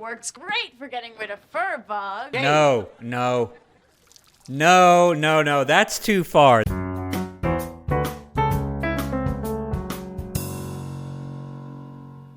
works great for getting rid of fur bugs. No, that's too far.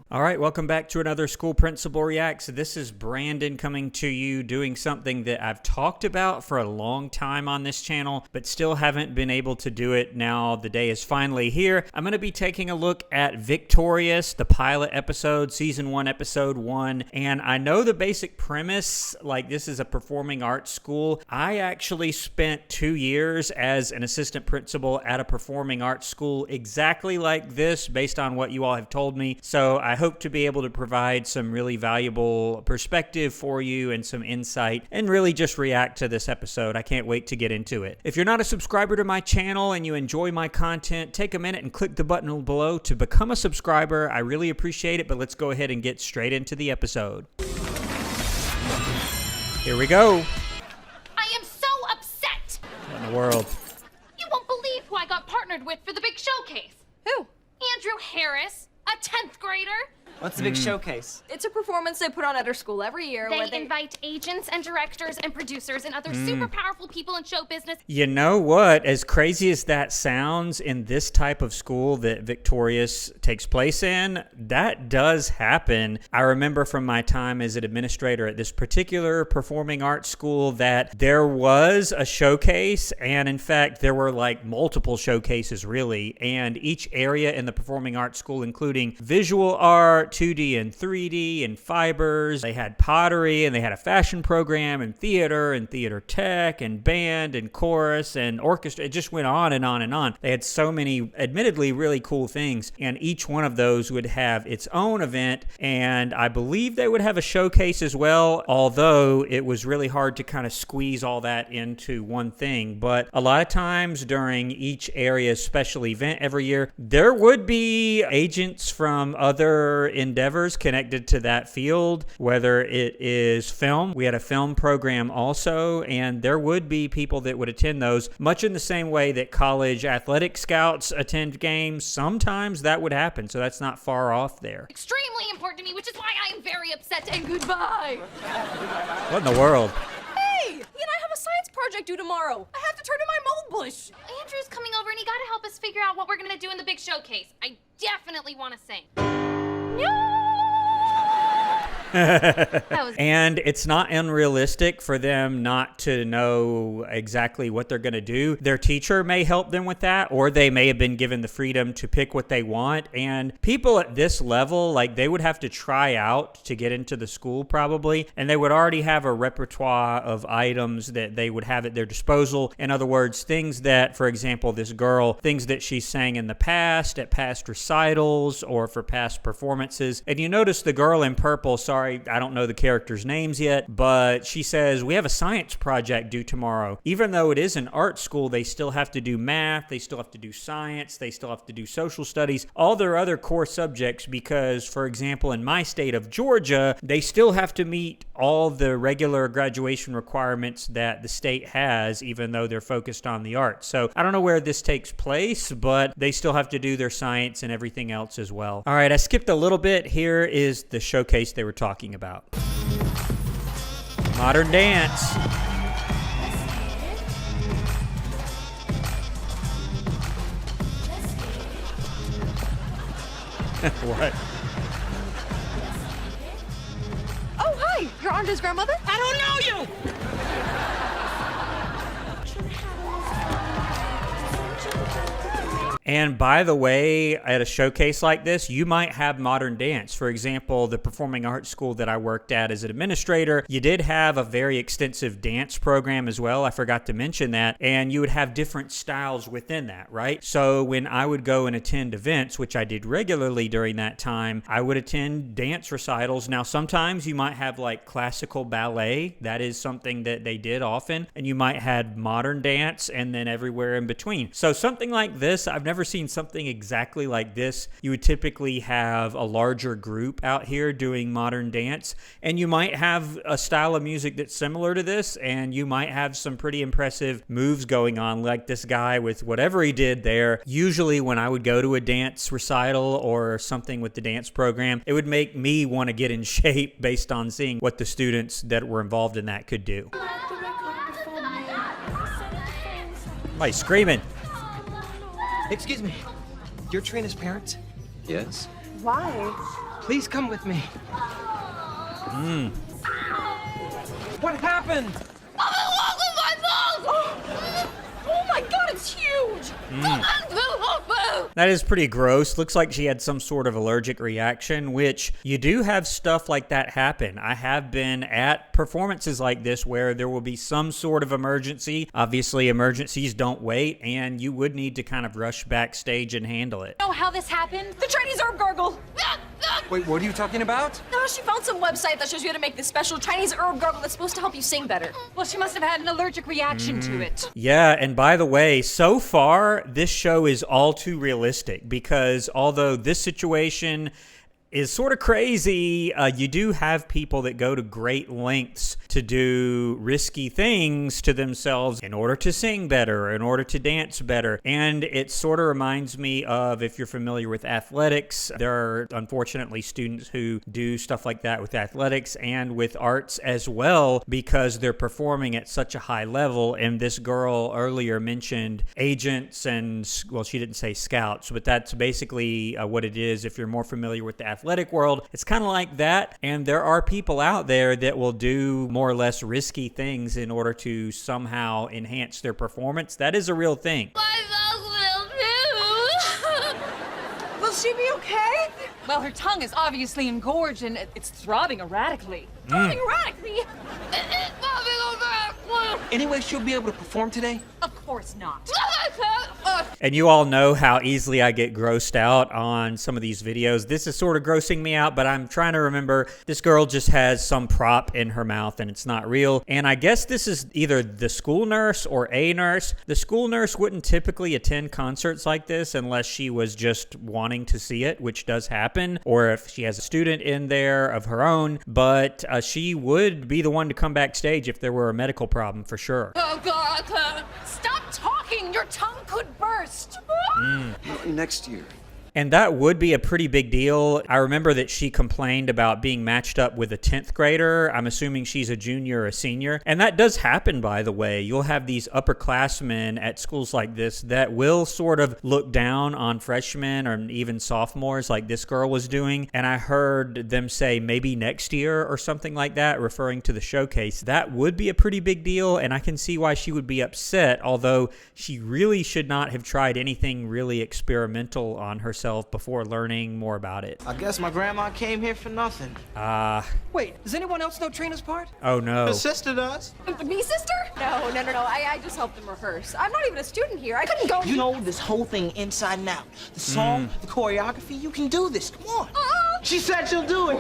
All right, welcome back to another School Principal Reacts. This is Brandon coming to you doing something that I've talked about for a long time on this channel, but still haven't been able to do it. Now the day is finally here. I'm going to be taking a look at Victorious, the pilot episode, season 1, episode 1. And I know the basic premise, like this is a performing arts school. I actually spent 2 years as an assistant principal at a performing arts school exactly like this based on what you all have told me. So I hope to be able to provide some really valuable perspective for you and some insight and really just react to this episode. I can't wait to get into it. If you're not a subscriber to my channel and you enjoy my content, take a minute and click the button below to become a subscriber. I really appreciate it, but let's go ahead and get straight into the episode. Here we go. I am so upset! What in the world? You won't believe who I got partnered with for the big showcase. Who? Andrew Harris, a 10th grader. What's the big showcase? It's a performance they put on at our school every year. They invite agents and directors and producers and other super powerful people in show business. You know what? As crazy as that sounds, in this type of school that Victorious takes place in, that does happen. I remember from my time as an administrator at this particular performing arts school that there was a showcase, and in fact, there were like multiple showcases really, and each area in the performing arts school, including visual art, 2D and 3D and fibers. They had pottery and they had a fashion program and theater tech and band and chorus and orchestra. It just went on and on and on. They had so many admittedly really cool things, and each one of those would have its own event, and I believe they would have a showcase as well, although it was really hard to kind of squeeze all that into one thing. But a lot of times during each area's special event every year, there would be agents from other endeavors connected to that field, whether it is film. We had a film program also, and there would be people that would attend those, much in the same way that college athletic scouts attend games. Sometimes that would happen, so that's not far off there. Extremely important to me, which is why I am very upset and goodbye. What in the world? Hey! He and I have a science project due tomorrow. I have to turn in my mold bush. Andrew's coming over and he gotta help us figure out what we're gonna do in the big showcase. I definitely want to sing. And it's not unrealistic for them not to know exactly what they're going to do. Their teacher may help them with that, or they may have been given the freedom to pick what they want. And people at this level, like, they would have to try out to get into the school probably, and they would already have a repertoire of items that they would have at their disposal. In other words, things that, for example, this girl, things that she sang in the past at past recitals or for past performances. And you notice the girl in purple, sorry, I don't know the characters' names yet, but she says, we have a science project due tomorrow. Even though it is an art school, they still have to do math, they still have to do science, they still have to do social studies, all their other core subjects, because, for example, in my state of Georgia, they still have to meet all the regular graduation requirements that the state has, even though they're focused on the arts. So I don't know where this takes place, but they still have to do their science and everything else as well. All right, I skipped a little bit. Here is the showcase they were talking about. Modern dance. What? Oh, hi! You're Andre's grandmother? I don't know you! And by the way, at a showcase like this, you might have modern dance. For example, the performing arts school that I worked at as an administrator, you did have a very extensive dance program as well. I forgot to mention that. And you would have different styles within that, right? So when I would go and attend events, which I did regularly during that time, I would attend dance recitals. Now, sometimes you might have like classical ballet. That is something that they did often. And you might have modern dance and then everywhere in between. So something like this, I've never ever seen something exactly like this, you would typically have a larger group out here doing modern dance, and you might have a style of music that's similar to this, and you might have some pretty impressive moves going on, like this guy with whatever he did there. Usually when I would go to a dance recital or something with the dance program, it would make me want to get in shape based on seeing what the students that were involved in that could do. Somebody's screaming. Excuse me. You're Trina's parents? Yes? Why? Please come with me. What happened? Oh my god, it's huge! That is pretty gross. Looks like she had some sort of allergic reaction, which you do have stuff like that happen. I have been at performances like this where there will be some sort of emergency. Obviously, emergencies don't wait, and you would need to kind of rush backstage and handle it. Know how this happened? The Chinese herb gargle! Wait, what are you talking about? No, she found some website that shows you how to make this special Chinese herb gargle that's supposed to help you sing better. Well, she must have had an allergic reaction to it. Yeah, and by the way, so far, this show is all too realistic because although this situation is sort of crazy, you do have people that go to great lengths to do risky things to themselves in order to sing better, in order to dance better. And it sort of reminds me of, if you're familiar with athletics, there are unfortunately students who do stuff like that with athletics and with arts as well because they're performing at such a high level. And this girl earlier mentioned agents and, well, she didn't say scouts, but that's basically what it is. If you're more familiar with the athletic world, it's kind of like that. And there are people out there that will do more or less risky things in order to somehow enhance their performance. That is a real thing. Will she be okay? Well, her tongue is obviously engorged and it's throbbing erratically. Throbbing erratically! Anyway, she'll be able to perform today? Of course not. And you all know how easily I get grossed out on some of these videos. This is sort of grossing me out, but I'm trying to remember this girl just has some prop in her mouth and it's not real. And I guess this is either the school nurse or a nurse. The school nurse wouldn't typically attend concerts like this unless she was just wanting to see it, which does happen, or if she has a student in there of her own. But she would be the one to come backstage if there were a medical problem for sure. Oh, God. Stop talking. Your tongue could burst. Next year. And that would be a pretty big deal. I remember that she complained about being matched up with a 10th grader. I'm assuming she's a junior or a senior. And that does happen, by the way. You'll have these upperclassmen at schools like this that will sort of look down on freshmen or even sophomores like this girl was doing. And I heard them say maybe next year or something like that, referring to the showcase. That would be a pretty big deal. And I can see why she would be upset, although she really should not have tried anything really experimental on herself before learning more about it. I guess my grandma came here for nothing. Wait, does anyone else know Trina's part? Oh no. Her sister does. Me, sister? No. I just helped them rehearse. I'm not even a student here. I couldn't go. You know this whole thing inside and out. The song, the choreography, you can do this. Come on. She said she'll do it.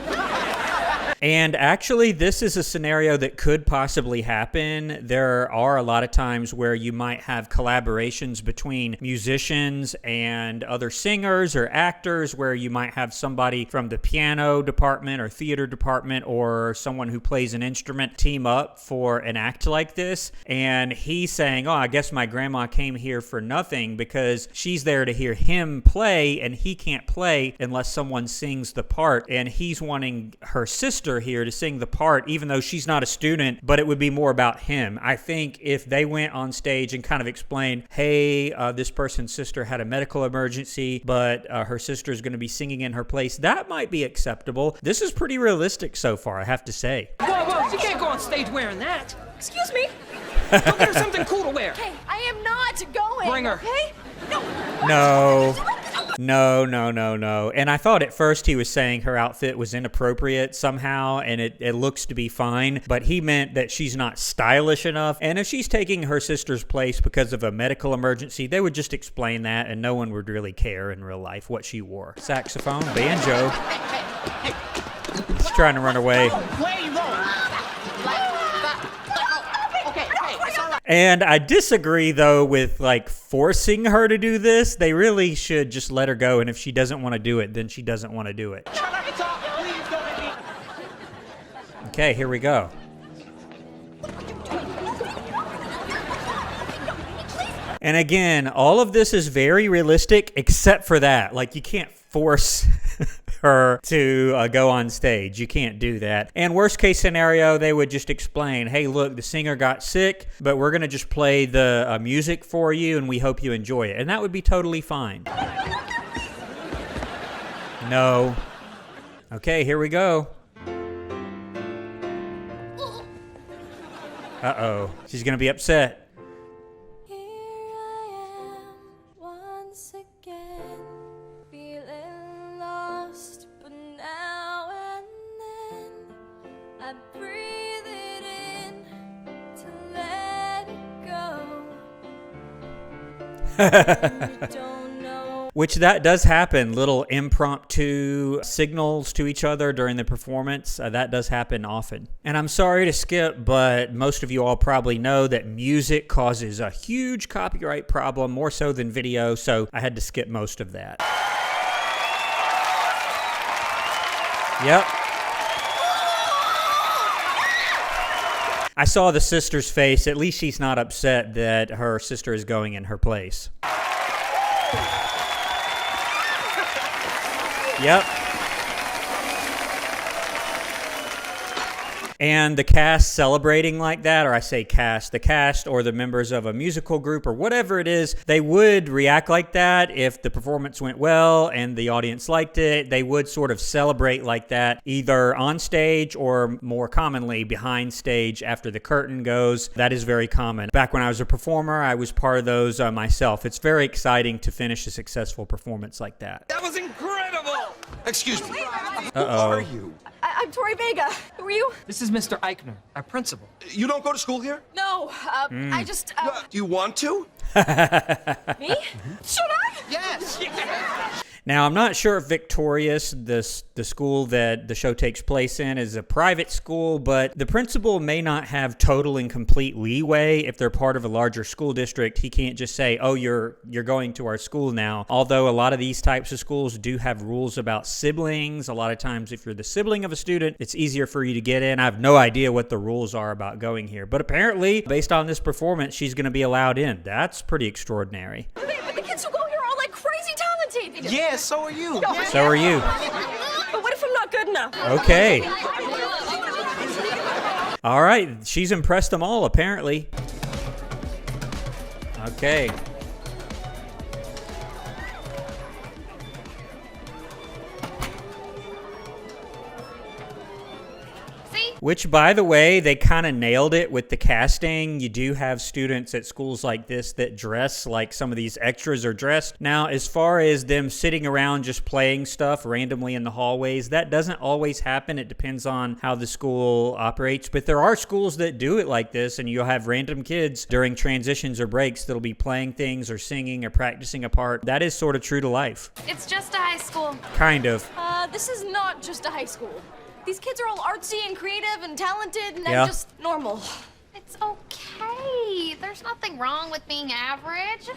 And actually, this is a scenario that could possibly happen. There are a lot of times where you might have collaborations between musicians and other singers or actors, where you might have somebody from the piano department or theater department or someone who plays an instrument team up for an act like this. And he's saying, oh, I guess my grandma came here for nothing because she's there to hear him play and he can't play unless someone sings the part. And he's wanting her sister here to sing the part, even though she's not a student, but it would be more about him. I think if they went on stage and kind of explained, hey, this person's sister had a medical emergency, but her sister is going to be singing in her place, that might be acceptable. This is pretty realistic so far, I have to say. Whoa, she can't go on stage wearing that. Excuse me? Go get her something cool to wear. Okay, I am not going. Bring her. Okay? No. And I thought at first he was saying her outfit was inappropriate somehow, and it looks to be fine, but he meant that she's not stylish enough. And if she's taking her sister's place because of a medical emergency, they would just explain that, and no one would really care in real life what she wore. Saxophone, banjo. He's trying to run away. And I disagree, though, with like forcing her to do this. They really should just let her go. And if she doesn't want to do it, then she doesn't want to do it. Shut up and talk. Please don't make me. Okay, here we go. And again, all of this is very realistic except for that. Like, you can't force her to go on stage. You can't do that. And worst case scenario, they would just explain, hey, look, the singer got sick, but we're going to just play the music for you, and we hope you enjoy it. And that would be totally fine. No. Okay, here we go. Uh-oh. She's going to be upset. Here I am once again, feeling lost, but now and then I breathe it in to let it go. You don't know. Which that does happen, little impromptu signals to each other during the performance. That does happen often. And I'm sorry to skip, but most of you all probably know that music causes a huge copyright problem, more so than video, so I had to skip most of that. Yep. I saw the sister's face. At least she's not upset that her sister is going in her place. Yep. And the cast celebrating like that, or I say cast, the cast or the members of a musical group or whatever it is, they would react like that if the performance went well and the audience liked it. They would sort of celebrate like that, either on stage or more commonly behind stage after the curtain goes. That is very common. Back when I was a performer, I was part of those myself. It's very exciting to finish a successful performance like that. That was incredible! Excuse me. Uh-oh. Who are you? I'm Tori Vega. Who are you? This is Mr. Eichner, our principal. You don't go to school here? No, I just, Do you want to? me? Should I? Yes. Now, I'm not sure if Victorious, the school that the show takes place in, is a private school, but the principal may not have total and complete leeway if they're part of a larger school district. He can't just say, oh, you're going to our school now. Although a lot of these types of schools do have rules about siblings. A lot of times, if you're the sibling of a student, it's easier for you to get in. I have no idea what the rules are about going here. But apparently, based on this performance, she's going to be allowed in. That's pretty extraordinary. But the kids who go here are all like crazy talented. Yeah, so are you. So are you. But what if I'm not good enough? Okay. All right. She's impressed them all, apparently. Okay. See? Which, by the way, they kind of nailed it with the casting. You do have students at schools like this that dress like some of these extras are dressed. Now, as far as them sitting around just playing stuff randomly in the hallways, that doesn't always happen. It depends on how the school operates. But there are schools that do it like this, and you'll have random kids during transitions or breaks that'll be playing things or singing or practicing a part. That is sort of true to life. It's just a high school. Kind of. This is not just a high school. These kids are all artsy and creative and talented, and Yeah. I'm just normal. It's okay. There's nothing wrong with being average.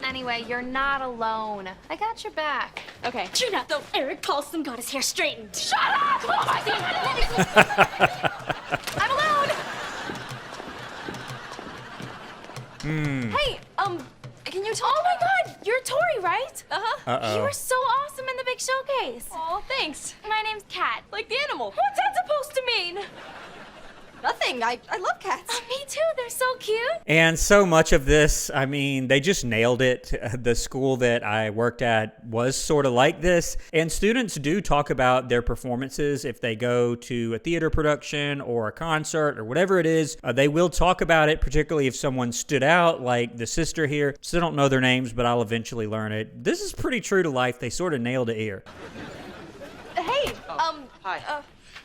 Anyway, you're not alone. I got your back. Okay. True enough, though, Eric Paulson got his hair straightened. Shut up! I'm alone! Hey, can you talk? Oh my God, you're Tori, right? Uh-huh. Uh-oh. You were so awesome in the big showcase. Aw, thanks. My name's Kat. Like the animal. What's that supposed to mean? Nothing. I love cats. Me too. They're so cute. And so much of this, I mean, they just nailed it. The school that I worked at was sort of like this. And students do talk about their performances if they go to a theater production or a concert or whatever it is. They will talk about it, particularly if someone stood out, like the sister here. Still don't know their names, but I'll eventually learn it. This is pretty true to life. They sort of nailed it here. Hey, Hi.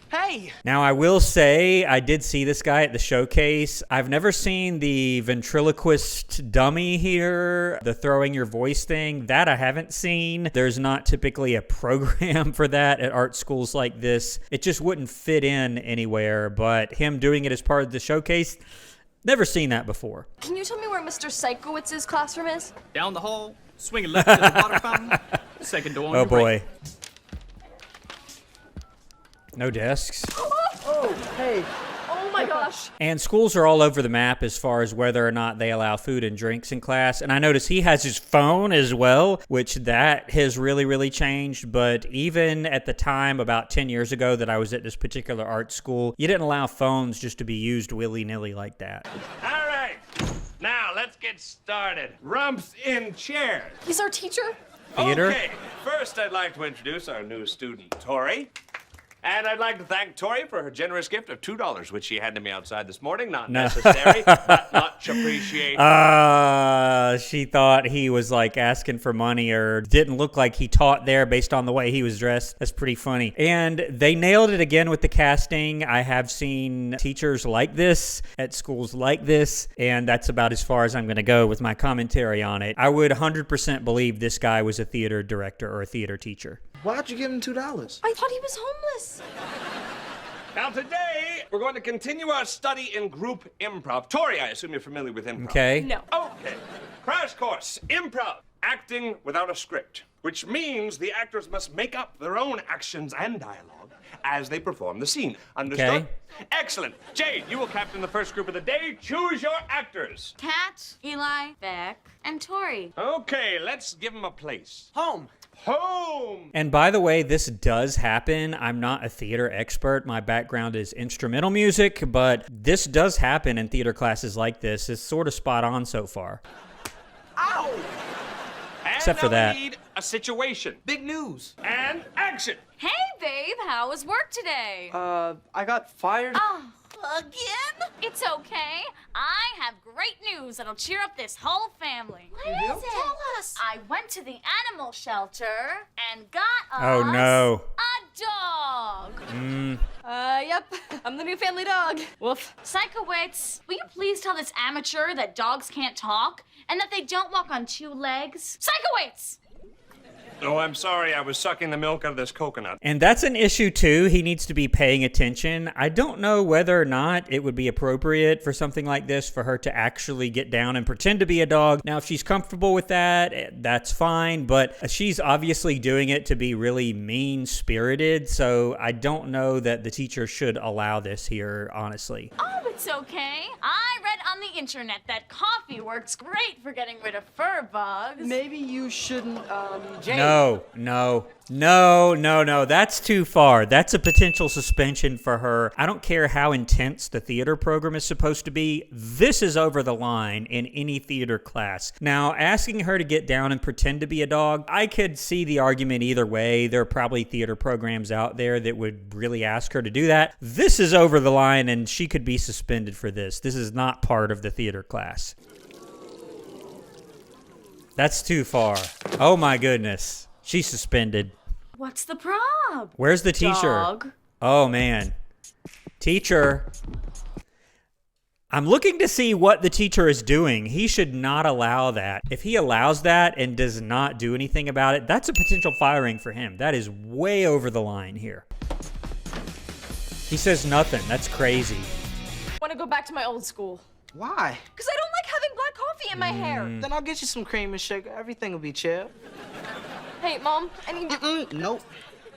Hey. Now, I will say I did see this guy at the showcase. I've never seen the ventriloquist dummy here, the throwing your voice thing. That I haven't seen. There's not typically a program for that at art schools like this. It just wouldn't fit in anywhere, but him doing it as part of the showcase, Never seen that before. Can you tell me where Mr. Siekowitz's classroom is? Down the hall, swinging left to the water fountain. Second door on Oh your boy. right. No desks. Oh, hey. Oh my gosh. And schools are all over the map as far as whether or not they allow food and drinks in class. And I notice he has his phone as well, which that has really, really changed. But even at the time, about 10 years ago that I was at this particular art school, you didn't allow phones just to be used willy-nilly like that. All right, now let's get started. Rumps in chairs. He's our teacher? Theater? Okay, first I'd like to introduce our new student, Tori. And I'd like to thank Tori for her generous gift of $2, which she handed me outside this morning. Not necessary, but much appreciated. She thought he was like asking for money or didn't look like he taught there based on the way he was dressed. That's pretty funny. And they nailed it again with the casting. I have seen teachers like this at schools like this, and that's about as far as I'm going to go with my commentary on it. I would 100% believe this guy was a theater director or a theater teacher. Why'd you give him $2? I thought he was homeless. Now today, we're going to continue our study in group improv. Tori, I assume you're familiar with improv. Okay? No. Okay. Crash course, improv. Acting without a script, which means the actors must make up their own actions and dialogue as they perform the scene. Understood? Okay. Excellent. Jade, you will captain the first group of the day. Choose your actors. Kat, Eli, Beck, and Tori. Okay, let's give them a place. Home. Home! And by the way, this does happen. I'm not a theater expert. My background is instrumental music, but this does happen in theater classes like this. It's sort of spot on so far. Ow! And Except for now that. we need a situation. Big news. And action! Hey, babe, how was work today? I got fired. Oh, again? It's okay. I have great news that'll cheer up this whole family. What is it? Tell us. I went to the animal shelter and got us Oh, no. a dog. Yep. I'm the new family dog. Woof. Psychowitz, will you please tell this amateur that dogs can't talk and that they don't walk on two legs? Psychowitz! Oh, I'm sorry. I was sucking the milk out of this coconut. And that's an issue too. He needs to be paying attention. I don't know whether or not it would be appropriate for something like this for her to actually get down and pretend to be a dog. Now, if she's comfortable with that, that's fine. But she's obviously doing it to be really mean-spirited. So I don't know that the teacher should allow this here, honestly. Oh, it's okay. I read on the internet that coffee works great for getting rid of fur bugs. Maybe you shouldn't, Jane. No. That's too far. That's a potential suspension for her. I don't care how intense the theater program is supposed to be. This is over the line in any theater class. Now, asking her to get down and pretend to be a dog, I could see the argument either way. There are probably theater programs out there that would really ask her to do that. This is over the line, and she could be suspended for this. This is not part of the theater class. That's too far. Oh my goodness. She's suspended. What's the prob? Where's the teacher? Dog. Oh man. Teacher. I'm looking to see what the teacher is doing. He should not allow that. If he allows that and does not do anything about it, that's a potential firing for him. That is way over the line here. He says nothing. That's crazy. I want to go back to my old school. Why? Because I don't like having black coffee in my hair. Then I'll get you some cream and sugar. Everything will be chill. Hey, Mom, I need Nope.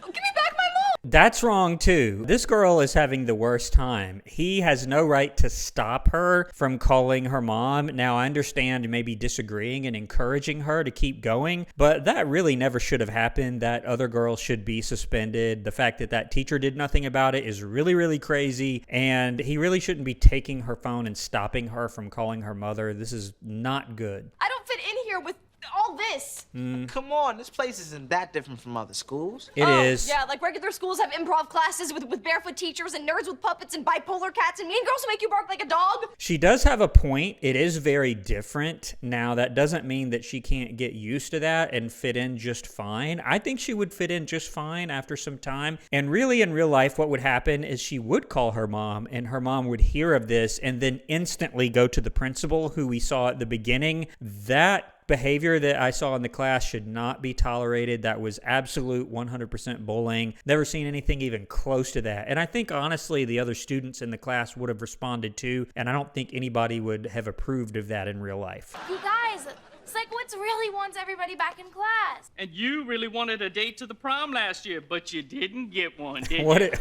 Give me back my mold! That's wrong too. This girl is having the worst time. He has no right to stop her from calling her mom. Now, I understand maybe disagreeing and encouraging her to keep going, but that really never should have happened. That other girl should be suspended. The fact that that teacher did nothing about it is really, really crazy, and he really shouldn't be taking her phone and stopping her from calling her mother. This is not good. I don't fit in here with all this. Come on, this place isn't that different from other schools. It is. Yeah, like regular schools have improv classes with barefoot teachers and nerds with puppets and bipolar cats and mean girls who make you bark like a dog. She does have a point. It is very different. Now, that doesn't mean that she can't get used to that and fit in just fine. I think she would fit in just fine after some time. And really, in real life, what would happen is she would call her mom, and her mom would hear of this and then instantly go to the principal, who we saw at the beginning. That behavior that I saw in the class should not be tolerated. That was absolute 100% bullying. Never seen anything even close to that. And I think, honestly, the other students in the class would have responded too, and I don't think anybody would have approved of that in real life. You guys, Cyclewitz really wants everybody back in class. And you really wanted a date to the prom last year, but you didn't get one, did you? What?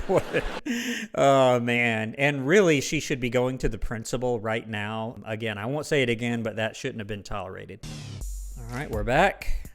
Oh, man. And really, she should be going to the principal right now. Again, I won't say it again, but that shouldn't have been tolerated. All right, we're back.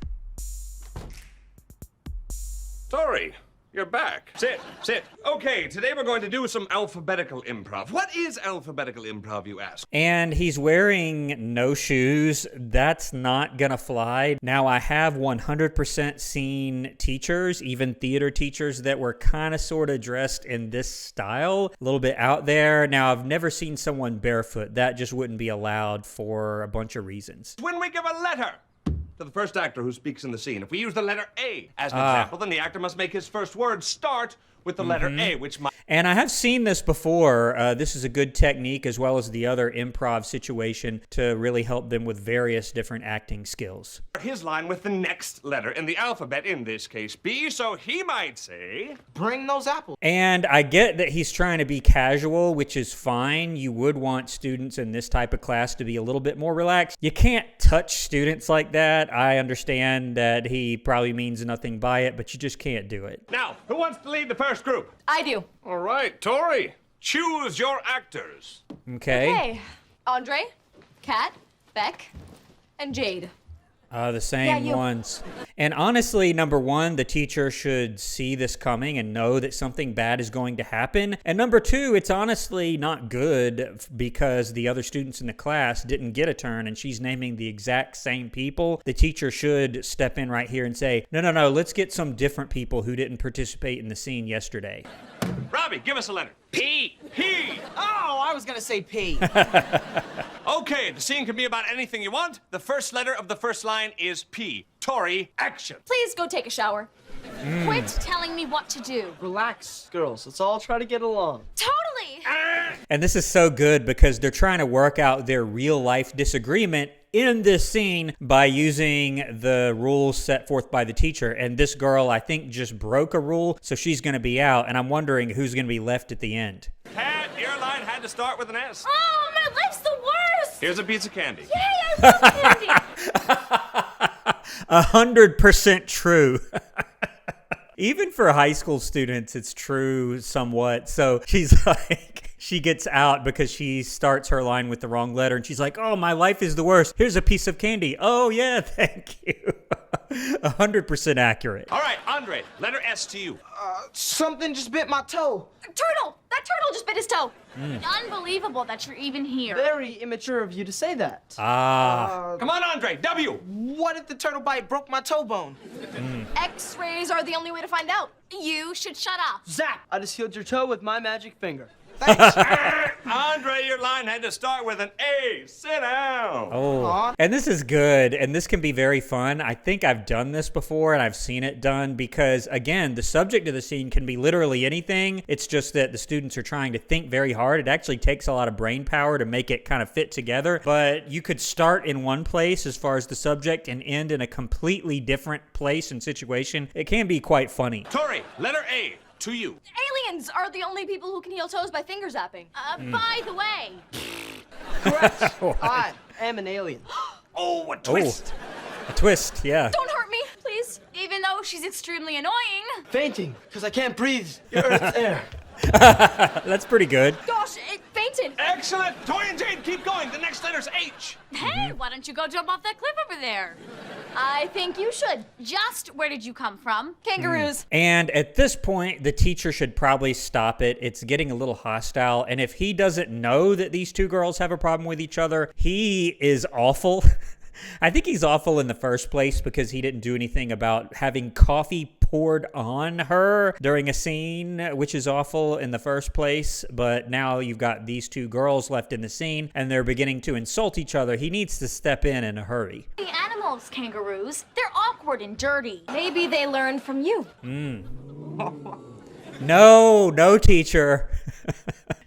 Tori, you're back. Sit. Okay, today we're going to do some alphabetical improv. What is alphabetical improv, you ask? And he's wearing no shoes. That's not gonna fly. Now, I have 100% seen teachers, even theater teachers, that were kind of sort of dressed in this style, a little bit out there. Now, I've never seen someone barefoot. That just wouldn't be allowed for a bunch of reasons. When we give a letter to the first actor who speaks in the scene, if we use the letter A as an example, then the actor must make his first word start with the letter A, which might... And I have seen this before. This is a good technique, as well as the other improv situation, to really help them with various different acting skills. His line with the next letter in the alphabet, in this case B, so he might say... Bring those apples. And I get that he's trying to be casual, which is fine. You would want students in this type of class to be a little bit more relaxed. You can't touch students like that. I understand that he probably means nothing by it, but you just can't do it. Now, who wants to lead the first group? I do. All right, Tori, choose your actors. Okay? Hey, Andre, Kat, Beck, and Jade. The same ones. And honestly, number one, the teacher should see this coming and know that something bad is going to happen. And number two, it's honestly not good because the other students in the class didn't get a turn and she's naming the exact same people. The teacher should step in right here and say, no, let's get some different people who didn't participate in the scene yesterday. Robbie, give us a letter. P. Oh, I was gonna say P. Okay, the scene can be about anything you want. The first letter of the first line is P. Tori, action. Please go take a shower. Quit telling me what to do. Relax, girls. Let's all try to get along. Totally! And this is so good because they're trying to work out their real life disagreement in this scene by using the rules set forth by the teacher. And this girl, I think, just broke a rule, so she's going to be out. And I'm wondering who's going to be left at the end. Kat, your line had to start with an S. Oh, my life's the worst! Here's a piece of candy. Yay, I love candy! 100% true. Even for high school students, it's true somewhat. So she's like, she gets out because she starts her line with the wrong letter. And she's like, oh, my life is the worst. Here's a piece of candy. Oh, yeah, thank you. 100% accurate. All right, Andre, letter S to you. Something just bit my toe. Turtle! That turtle just bit his toe. Unbelievable that you're even here. Very immature of you to say that. Come on, Andre, W. What if the turtle bite broke my toe bone? X-rays are the only way to find out. You should shut up. Zap! I just healed your toe with my magic finger. Andre, your line had to start with an A. Sit down. Oh, and this is good, and this can be very fun. I think I've done this before, and I've seen it done because, again, the subject of the scene can be literally anything. It's just that the students are trying to think very hard. It actually takes a lot of brain power to make it kind of fit together, but you could start in one place as far as the subject and end in a completely different place and situation. It can be quite funny. Tori, letter A to you. Aliens are the only people who can heal toes by finger zapping. By the way, Correct. I am an alien. Oh, a twist. A twist, yeah. Don't hurt me, please. even though she's extremely annoying. Fainting, because I can't breathe your Earth's air. That's pretty good. Gosh, it fainted. Excellent. Tori and Jade, keep going. The next letter's H. Hey, why don't you go jump off that cliff over there? I think you should. Just where did you come from? Kangaroos. And at this point, the teacher should probably stop it. It's getting a little hostile. And if he doesn't know that these two girls have a problem with each other, he is awful. I think he's awful in the first place because he didn't do anything about having coffee poured on her during a scene, which is awful in the first place. But now you've got these two girls left in the scene and they're beginning to insult each other. He needs to step in a hurry. The animals, kangaroos, they're awkward and dirty. Maybe they learned from you. No, teacher.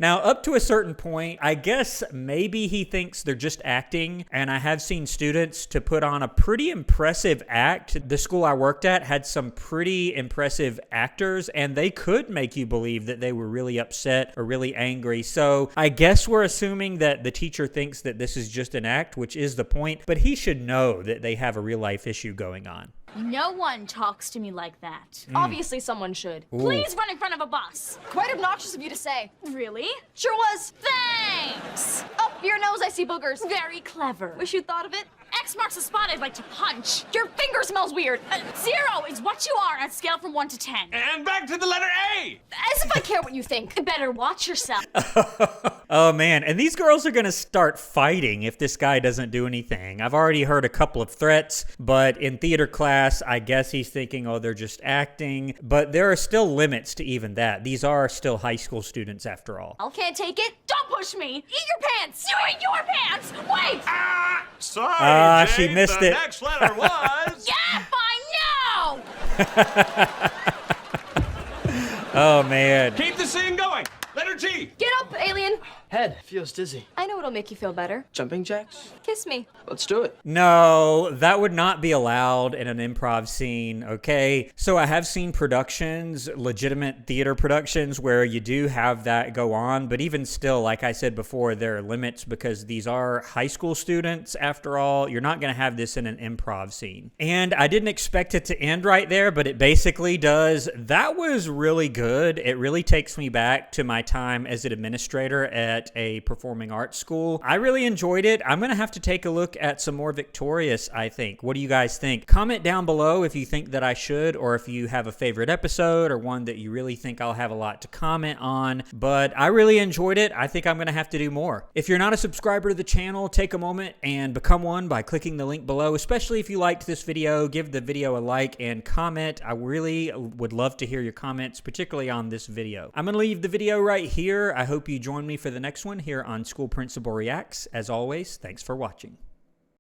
Now, up to a certain point, I guess maybe he thinks they're just acting, and I have seen students to put on a pretty impressive act. The school I worked at had some pretty impressive actors, and they could make you believe that they were really upset or really angry. So I guess we're assuming that the teacher thinks that this is just an act, which is the point, but he should know that they have a real life issue going on. No one talks to me like that. Obviously someone should. Ooh. Please run in front of a bus. Quite obnoxious of you to say. Really? Sure was. Thanks. Up your nose, I see boogers. Very clever. Wish you'd thought of it. X marks the spot I'd like to punch. Your finger smells weird. 0 is what you are on a scale from 1 to 10. And back to the letter A! As if I care what you think. Better watch yourself. Oh man, and these girls are gonna start fighting if this guy doesn't do anything. I've already heard a couple of threats, but in theater class, I guess he's thinking, oh, they're just acting. But there are still limits to even that. These are still high school students after all. I can't take it. Don't push me. Eat your pants. You eat your pants. Wait. Sorry, she Jane, missed the it. next letter was... Yeah, fine, no. Oh man. Keep the scene going. Letter G. Get up, alien. Head feels dizzy. I know what'll make you feel better. Jumping jacks? Kiss me. Let's do it. No, that would not be allowed in an improv scene, okay? So I have seen productions, legitimate theater productions, where you do have that go on, but even still, like I said before, there are limits because these are high school students after all. You're not gonna have this in an improv scene. And I didn't expect it to end right there, but it basically does. That was really good. It really takes me back to my time as an administrator at a performing arts school. I really enjoyed it. I'm gonna have to take a look at some more Victorious, I think. What do you guys think? Comment down below if you think that I should, or if you have a favorite episode or one that you really think I'll have a lot to comment on. But I really enjoyed it. I think I'm gonna have to do more. If you're not a subscriber to the channel, take a moment and become one by clicking the link below, especially if you liked this video. Give the video a like and comment. I really would love to hear your comments, particularly on this video. I'm gonna leave the video right here. I hope you join me for the next one here on School Principal Reacts. As always, thanks for watching.